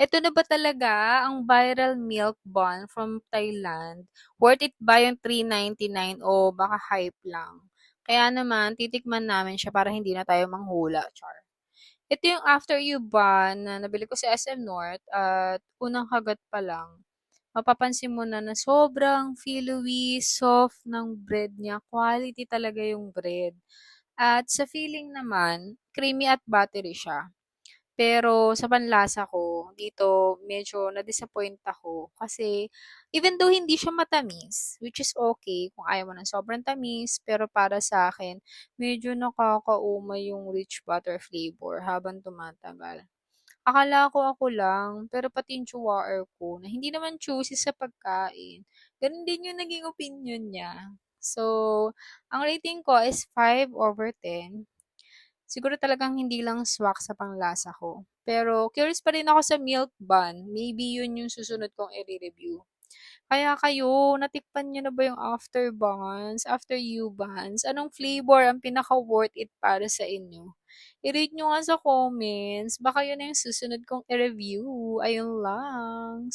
Eto na ba talaga ang viral milk bun from Thailand? Worth it ba yung 399 o baka hype lang? Kaya naman, titikman namin siya para hindi na tayo manghula, char. Ito yung after you bun na nabili ko sa SM North at unang kagat pa lang. Mapapansin mo na sobrang pillowy, soft ng bread niya. Quality talaga yung bread. At sa feeling naman, creamy at buttery siya. Pero sa panlasa ko, dito medyo na-disappoint ako kasi even though hindi siya matamis, which is okay kung ayaw mo ng sobrang tamis, pero para sa akin, medyo nakakaumay yung rich butter flavor habang tumatagal. Akala ko ako lang, pero pati yung chuwaer ko, na hindi naman choosy sa pagkain, ganun din yung naging opinion niya. So, ang rating ko is 5/10. Siguro talagang hindi lang swak sa panglasa ko. Pero curious pa rin ako sa milk bun. Maybe yun yung susunod kong i-review. Kaya kayo, natikpan nyo na ba yung after buns, after you buns? Anong flavor ang pinaka-worth it para sa inyo? I-rate nyo nga sa comments. Baka yun na yung susunod kong i-review. Ayun lang.